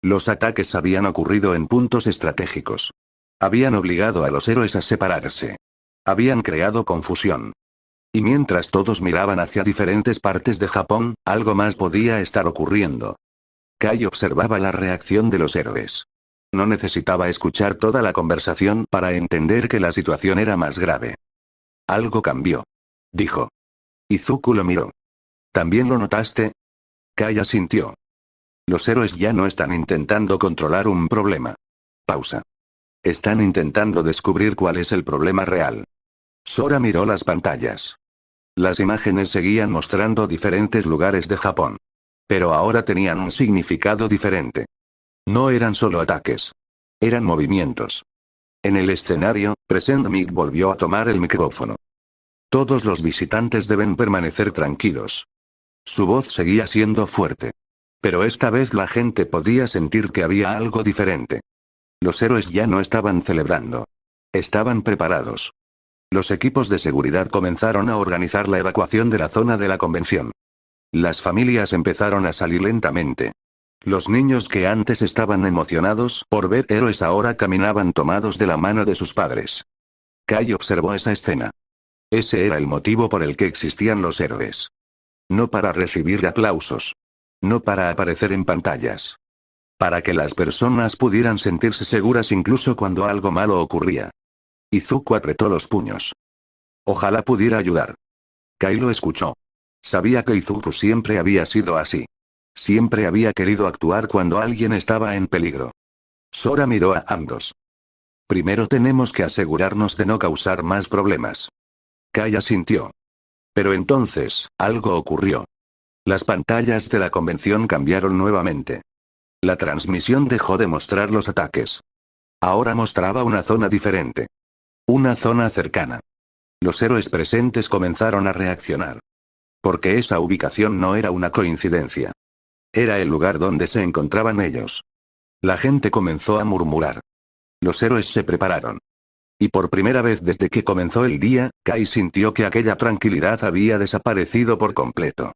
S1: Los ataques habían ocurrido en puntos estratégicos. Habían obligado a los héroes a separarse. Habían creado confusión. Y mientras todos miraban hacia diferentes partes de Japón, algo más podía estar ocurriendo. Kai observaba la reacción de los héroes. No necesitaba escuchar toda la conversación para entender que la situación era más grave. Algo cambió. Dijo. Izuku lo miró. ¿También lo notaste? Kai asintió. Los héroes ya no están intentando controlar un problema. Pausa. Están intentando descubrir cuál es el problema real. Sora miró las pantallas. Las imágenes seguían mostrando diferentes lugares de Japón. Pero ahora tenían un significado diferente. No eran solo ataques. Eran movimientos. En el escenario, Present Mic volvió a tomar el micrófono. Todos los visitantes deben permanecer tranquilos. Su voz seguía siendo fuerte. Pero esta vez la gente podía sentir que había algo diferente. Los héroes ya no estaban celebrando. Estaban preparados. Los equipos de seguridad comenzaron a organizar la evacuación de la zona de la convención. Las familias empezaron a salir lentamente. Los niños que antes estaban emocionados por ver héroes ahora caminaban tomados de la mano de sus padres. Kai observó esa escena. Ese era el motivo por el que existían los héroes. No para recibir aplausos. No para aparecer en pantallas. Para que las personas pudieran sentirse seguras incluso cuando algo malo ocurría. Izuku apretó los puños. Ojalá pudiera ayudar. Kai lo escuchó. Sabía que Izuku siempre había sido así. Siempre había querido actuar cuando alguien estaba en peligro. Sora miró a ambos. Primero tenemos que asegurarnos de no causar más problemas. Kai asintió. Pero entonces, algo ocurrió. Las pantallas de la convención cambiaron nuevamente. La transmisión dejó de mostrar los ataques. Ahora mostraba una zona diferente. Una zona cercana. Los héroes presentes comenzaron a reaccionar. Porque esa ubicación no era una coincidencia. Era el lugar donde se encontraban ellos. La gente comenzó a murmurar. Los héroes se prepararon. Y por primera vez desde que comenzó el día, Kai sintió que aquella tranquilidad había desaparecido por completo.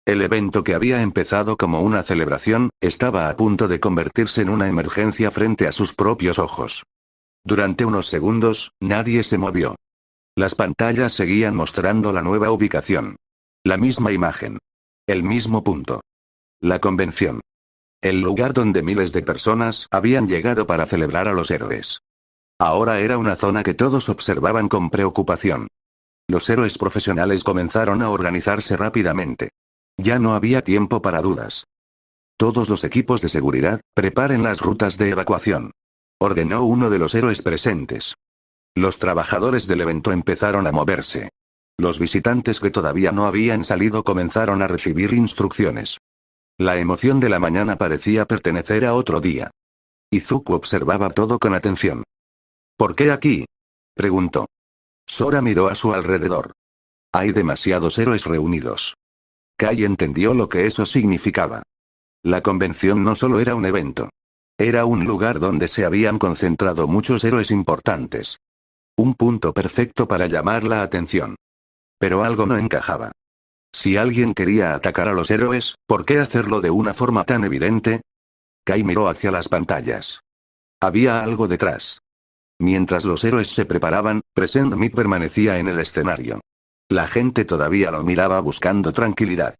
S1: El evento que había empezado como una celebración, estaba a punto de convertirse en una emergencia frente a sus propios ojos. Durante unos segundos, nadie se movió. Las pantallas seguían mostrando la nueva ubicación. La misma imagen. El mismo punto. La convención. El lugar donde miles de personas habían llegado para celebrar a los héroes. Ahora era una zona que todos observaban con preocupación. Los héroes profesionales comenzaron a organizarse rápidamente. Ya no había tiempo para dudas. Todos los equipos de seguridad, preparen las rutas de evacuación. Ordenó uno de los héroes presentes. Los trabajadores del evento empezaron a moverse. Los visitantes que todavía no habían salido comenzaron a recibir instrucciones. La emoción de la mañana parecía pertenecer a otro día. Izuku observaba todo con atención. ¿Por qué aquí?, preguntó. Sora miró a su alrededor. Hay demasiados héroes reunidos. Kai entendió lo que eso significaba. La convención no solo era un evento. Era un lugar donde se habían concentrado muchos héroes importantes. Un punto perfecto para llamar la atención. Pero algo no encajaba. Si alguien quería atacar a los héroes, ¿por qué hacerlo de una forma tan evidente? Kai miró hacia las pantallas. Había algo detrás. Mientras los héroes se preparaban, Present Mic permanecía en el escenario. La gente todavía lo miraba buscando tranquilidad.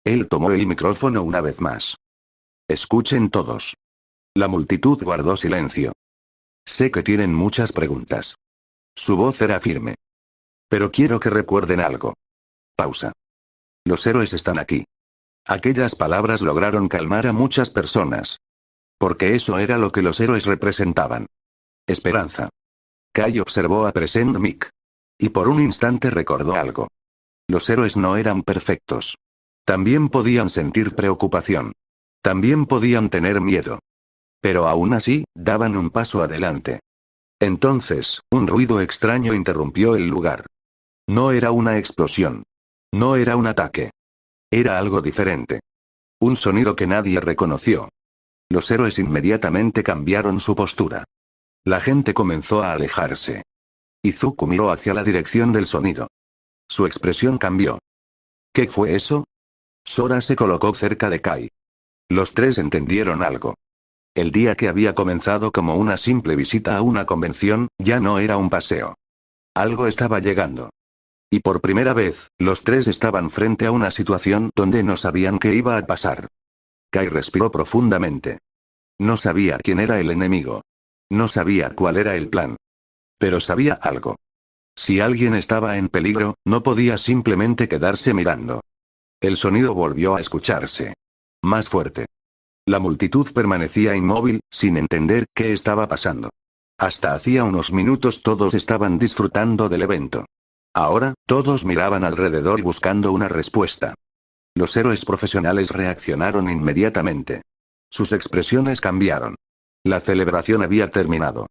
S1: Él tomó el micrófono una vez más. Escuchen todos. La multitud guardó silencio. Sé que tienen muchas preguntas. Su voz era firme. Pero quiero que recuerden algo. Pausa. Los héroes están aquí. Aquellas palabras lograron calmar a muchas personas. Porque eso era lo que los héroes representaban. Esperanza. Kai observó a Present Mic. Y por un instante recordó algo. Los héroes no eran perfectos. También podían sentir preocupación. También podían tener miedo. Pero aún así, daban un paso adelante. Entonces, un ruido extraño interrumpió el lugar. No era una explosión. No era un ataque. Era algo diferente. Un sonido que nadie reconoció. Los héroes inmediatamente cambiaron su postura. La gente comenzó a alejarse. Izuku miró hacia la dirección del sonido. Su expresión cambió. ¿Qué fue eso? Sora se colocó cerca de Kai. Los tres entendieron algo. El día que había comenzado como una simple visita a una convención, ya no era un paseo. Algo estaba llegando. Y por primera vez, los tres estaban frente a una situación donde no sabían qué iba a pasar. Kai respiró profundamente. No sabía quién era el enemigo. No sabía cuál era el plan. Pero sabía algo. Si alguien estaba en peligro, no podía simplemente quedarse mirando. El sonido volvió a escucharse. Más fuerte. La multitud permanecía inmóvil, sin entender qué estaba pasando. Hasta hacía unos minutos todos estaban disfrutando del evento. Ahora, todos miraban alrededor buscando una respuesta. Los héroes profesionales reaccionaron inmediatamente. Sus expresiones cambiaron. La celebración había terminado.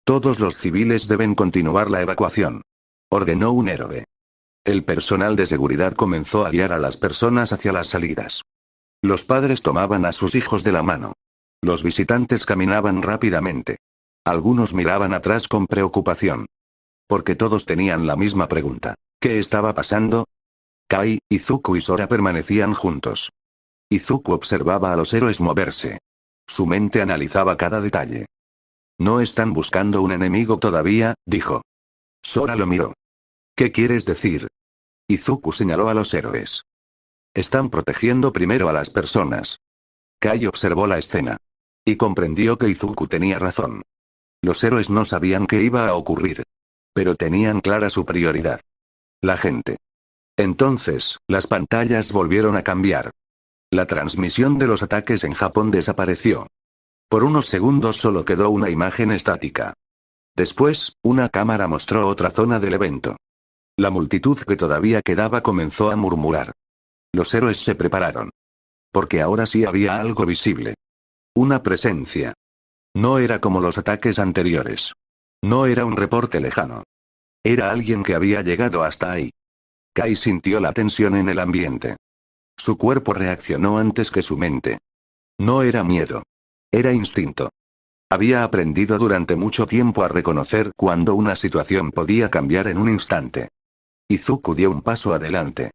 S1: Todos los civiles deben continuar la evacuación, ordenó un héroe. El personal de seguridad comenzó a guiar a las personas hacia las salidas. Los padres tomaban a sus hijos de la mano. Los visitantes caminaban rápidamente. Algunos miraban atrás con preocupación. Porque todos tenían la misma pregunta. ¿Qué estaba pasando? Kai, Izuku y Sora permanecían juntos. Izuku observaba a los héroes moverse. Su mente analizaba cada detalle. No están buscando un enemigo todavía, dijo. Sora lo miró. ¿Qué quieres decir? Izuku señaló a los héroes. Están protegiendo primero a las personas. Kai observó la escena. Y comprendió que Izuku tenía razón. Los héroes no sabían qué iba a ocurrir. Pero tenían clara su prioridad. La gente. Entonces, las pantallas volvieron a cambiar. La transmisión de los ataques en Japón desapareció. Por unos segundos solo quedó una imagen estática. Después, una cámara mostró otra zona del evento. La multitud que todavía quedaba comenzó a murmurar. Los héroes se prepararon. Porque ahora sí había algo visible. Una presencia. No era como los ataques anteriores. No era un reporte lejano. Era alguien que había llegado hasta ahí. Kai sintió la tensión en el ambiente. Su cuerpo reaccionó antes que su mente. No era miedo. Era instinto. Había aprendido durante mucho tiempo a reconocer cuando una situación podía cambiar en un instante. Izuku dio un paso adelante.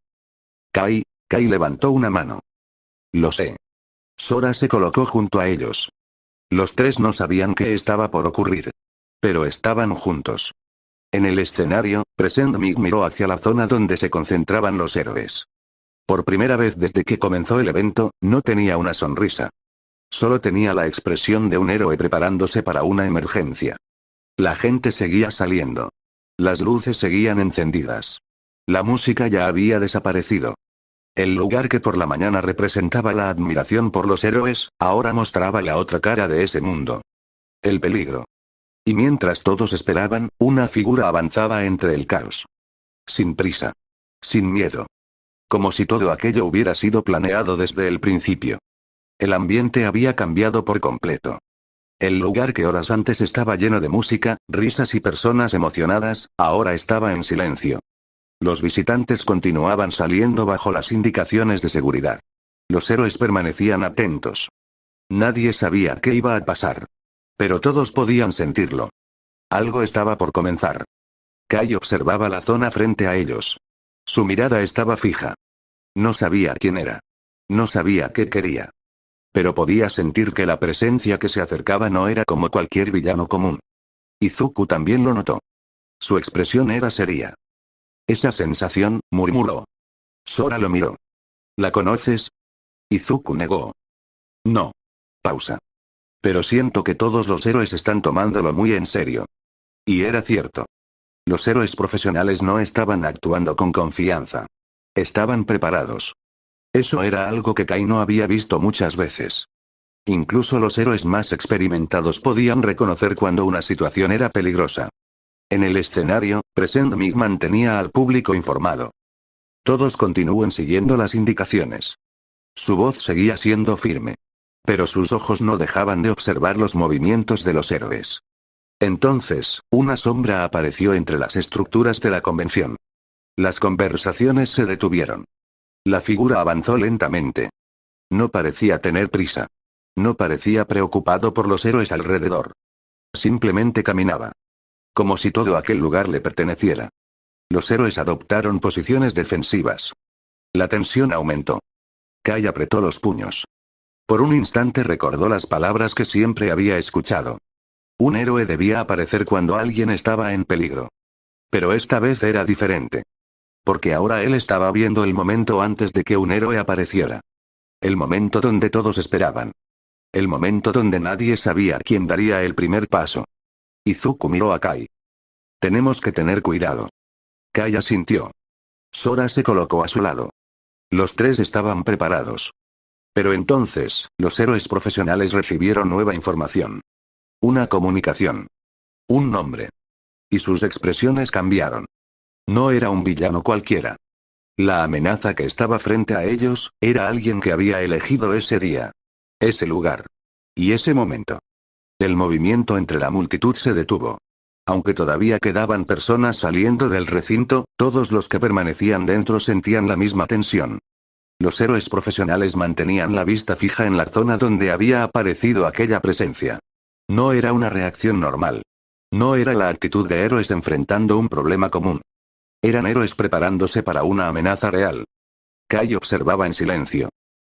S1: Kai levantó una mano. Lo sé. Sora se colocó junto a ellos. Los tres no sabían qué estaba por ocurrir. Pero estaban juntos. En el escenario, Present Mig miró hacia la zona donde se concentraban los héroes. Por primera vez desde que comenzó el evento, no tenía una sonrisa. Solo tenía la expresión de un héroe preparándose para una emergencia. La gente seguía saliendo. Las luces seguían encendidas. La música ya había desaparecido. El lugar que por la mañana representaba la admiración por los héroes, ahora mostraba la otra cara de ese mundo. El peligro. Y mientras todos esperaban, una figura avanzaba entre el caos. Sin prisa. Sin miedo. Como si todo aquello hubiera sido planeado desde el principio. El ambiente había cambiado por completo. El lugar que horas antes estaba lleno de música, risas y personas emocionadas, ahora estaba en silencio. Los visitantes continuaban saliendo bajo las indicaciones de seguridad. Los héroes permanecían atentos. Nadie sabía qué iba a pasar. Pero todos podían sentirlo. Algo estaba por comenzar. Kai observaba la zona frente a ellos. Su mirada estaba fija. No sabía quién era. No sabía qué quería. Pero podía sentir que la presencia que se acercaba no era como cualquier villano común. Izuku también lo notó. Su expresión era seria. Esa sensación, murmuró. Sora lo miró. ¿La conoces? Izuku negó. No. Pausa. Pero siento que todos los héroes están tomándolo muy en serio. Y era cierto. Los héroes profesionales no estaban actuando con confianza. Estaban preparados. Eso era algo que Kai no había visto muchas veces. Incluso los héroes más experimentados podían reconocer cuando una situación era peligrosa. En el escenario, Present Mig mantenía al público informado. Todos continúen siguiendo las indicaciones. Su voz seguía siendo firme. Pero sus ojos no dejaban de observar los movimientos de los héroes. Entonces, una sombra apareció entre las estructuras de la convención. Las conversaciones se detuvieron. La figura avanzó lentamente. No parecía tener prisa. No parecía preocupado por los héroes alrededor. Simplemente caminaba. Como si todo aquel lugar le perteneciera. Los héroes adoptaron posiciones defensivas. La tensión aumentó. Kai apretó los puños. Por un instante recordó las palabras que siempre había escuchado. Un héroe debía aparecer cuando alguien estaba en peligro. Pero esta vez era diferente. Porque ahora él estaba viendo el momento antes de que un héroe apareciera. El momento donde todos esperaban. El momento donde nadie sabía quién daría el primer paso. Izuku miró a Kai. Tenemos que tener cuidado. Kai asintió. Sora se colocó a su lado. Los tres estaban preparados. Pero entonces, los héroes profesionales recibieron nueva información. Una comunicación. Un nombre. Y sus expresiones cambiaron. No era un villano cualquiera. La amenaza que estaba frente a ellos, era alguien que había elegido ese día. Ese lugar. Y ese momento. El movimiento entre la multitud se detuvo. Aunque todavía quedaban personas saliendo del recinto, todos los que permanecían dentro sentían la misma tensión. Los héroes profesionales mantenían la vista fija en la zona donde había aparecido aquella presencia. No era una reacción normal. No era la actitud de héroes enfrentando un problema común. Eran héroes preparándose para una amenaza real. Kai observaba en silencio.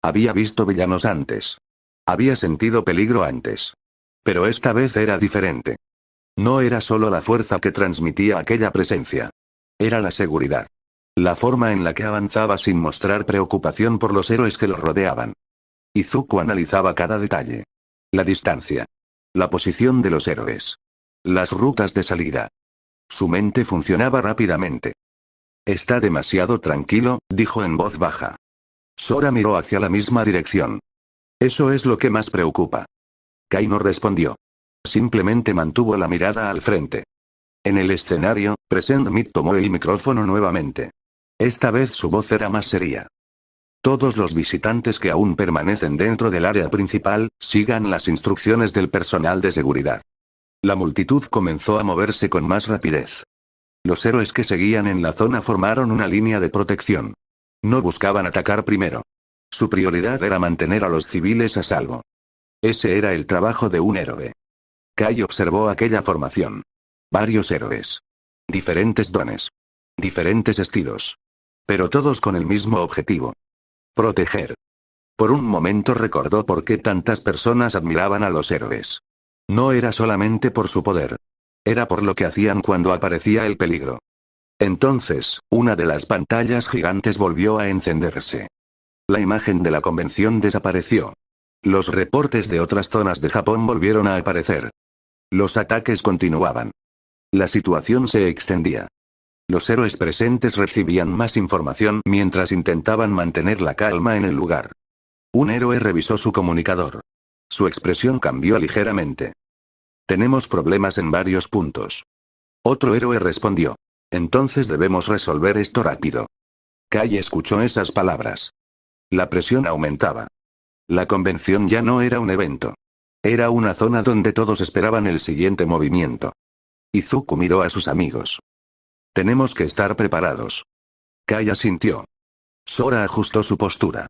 S1: Había visto villanos antes. Había sentido peligro antes. Pero esta vez era diferente. No era solo la fuerza que transmitía aquella presencia. Era la seguridad. La forma en la que avanzaba sin mostrar preocupación por los héroes que lo rodeaban. Izuku analizaba cada detalle. La distancia. La posición de los héroes. Las rutas de salida. Su mente funcionaba rápidamente. Está demasiado tranquilo, dijo en voz baja. Sora miró hacia la misma dirección. Eso es lo que más preocupa. Kai no respondió. Simplemente mantuvo la mirada al frente. En el escenario, Present Mic tomó el micrófono nuevamente. Esta vez su voz era más seria. Todos los visitantes que aún permanecen dentro del área principal, sigan las instrucciones del personal de seguridad. La multitud comenzó a moverse con más rapidez. Los héroes que seguían en la zona formaron una línea de protección. No buscaban atacar primero. Su prioridad era mantener a los civiles a salvo. Ese era el trabajo de un héroe. Kai observó aquella formación. Varios héroes. Diferentes dones. Diferentes estilos. Pero todos con el mismo objetivo. Proteger. Por un momento recordó por qué tantas personas admiraban a los héroes. No era solamente por su poder. Era por lo que hacían cuando aparecía el peligro. Entonces, una de las pantallas gigantes volvió a encenderse. La imagen de la convención desapareció. Los reportes de otras zonas de Japón volvieron a aparecer. Los ataques continuaban. La situación se extendía. Los héroes presentes recibían más información mientras intentaban mantener la calma en el lugar. Un héroe revisó su comunicador. Su expresión cambió ligeramente. Tenemos problemas en varios puntos. Otro héroe respondió. Entonces debemos resolver esto rápido. Kai escuchó esas palabras. La presión aumentaba. La convención ya no era un evento. Era una zona donde todos esperaban el siguiente movimiento. Izuku miró a sus amigos. Tenemos que estar preparados. Kai asintió. Sora ajustó su postura.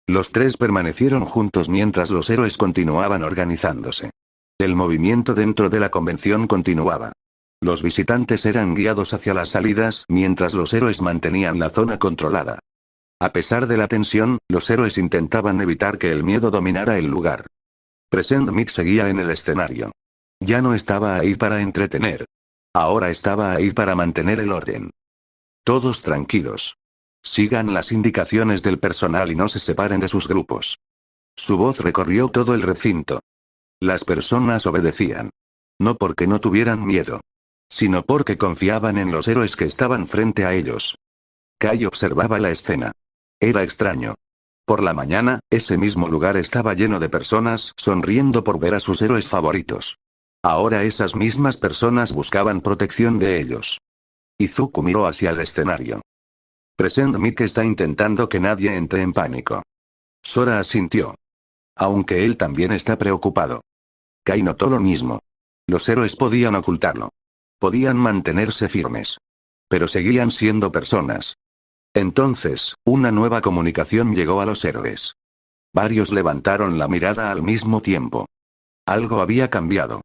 S1: Los tres permanecieron juntos mientras los héroes continuaban organizándose. El movimiento dentro de la convención continuaba. Los visitantes eran guiados hacia las salidas mientras los héroes mantenían la zona controlada. A pesar de la tensión, los héroes intentaban evitar que el miedo dominara el lugar. Present Mic seguía en el escenario. Ya no estaba ahí para entretener. Ahora estaba ahí para mantener el orden. Todos tranquilos. Sigan las indicaciones del personal y no se separen de sus grupos. Su voz recorrió todo el recinto. Las personas obedecían. No porque no tuvieran miedo. Sino porque confiaban en los héroes que estaban frente a ellos. Kai observaba la escena. Era extraño. Por la mañana, ese mismo lugar estaba lleno de personas sonriendo por ver a sus héroes favoritos. Ahora esas mismas personas buscaban protección de ellos. Izuku miró hacia el escenario. Present Mic está intentando que nadie entre en pánico. Sora asintió. Aunque él también está preocupado. Kai notó lo mismo. Los héroes podían ocultarlo. Podían mantenerse firmes. Pero seguían siendo personas. Entonces, una nueva comunicación llegó a los héroes. Varios levantaron la mirada al mismo tiempo. Algo había cambiado.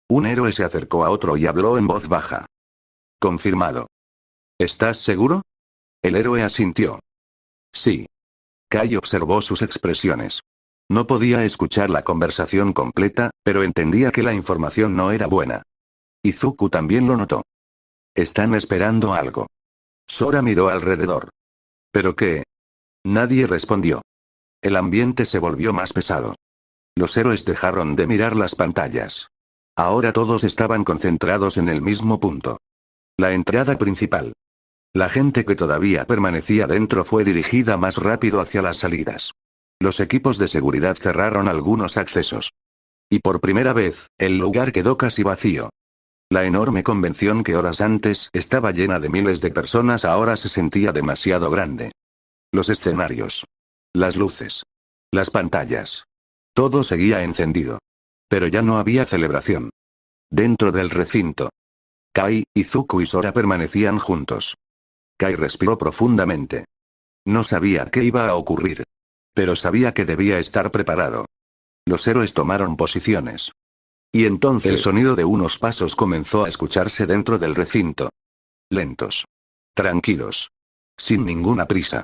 S1: Un héroe se acercó a otro y habló en voz baja. Confirmado. ¿Estás seguro? El héroe asintió. Sí. Kai observó sus expresiones. No podía escuchar la conversación completa, pero entendía que la información no era buena. Izuku también lo notó. Están esperando algo. Sora miró alrededor. ¿Pero qué? Nadie respondió. El ambiente se volvió más pesado. Los héroes dejaron de mirar las pantallas. Ahora todos estaban concentrados en el mismo punto. La entrada principal. La gente que todavía permanecía dentro fue dirigida más rápido hacia las salidas. Los equipos de seguridad cerraron algunos accesos. Y por primera vez, el lugar quedó casi vacío. La enorme convención que horas antes estaba llena de miles de personas ahora se sentía demasiado grande. Los escenarios. Las luces. Las pantallas. Todo seguía encendido. Pero ya no había celebración. Dentro del recinto. Kai, Izuku y Sora permanecían juntos. Kai respiró profundamente. No sabía qué iba a ocurrir. Pero sabía que debía estar preparado. Los héroes tomaron posiciones. Y entonces el sonido de unos pasos comenzó a escucharse dentro del recinto. Lentos. Tranquilos. Sin ninguna prisa.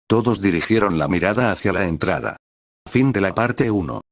S1: Todos dirigieron la mirada hacia la entrada. Fin de la parte 1.